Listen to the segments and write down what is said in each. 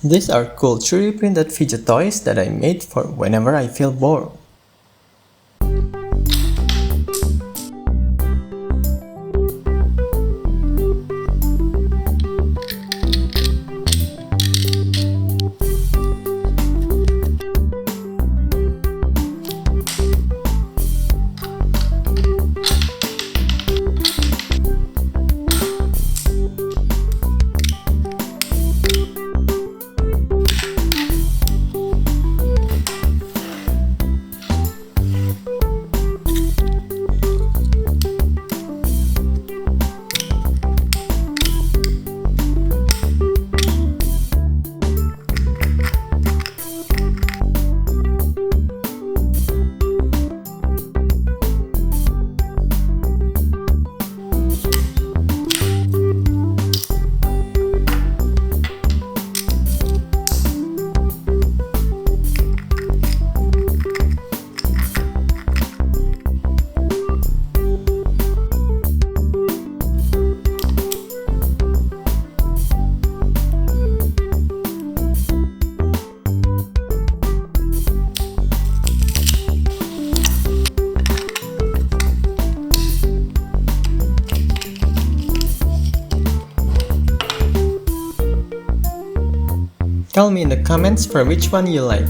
These are cool 3D printed fidget toys that I made for whenever I feel bored. Tell me in the comments for which one you like.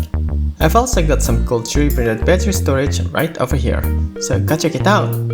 I've also got some cool 3D printed battery storage right over here, so go check it out!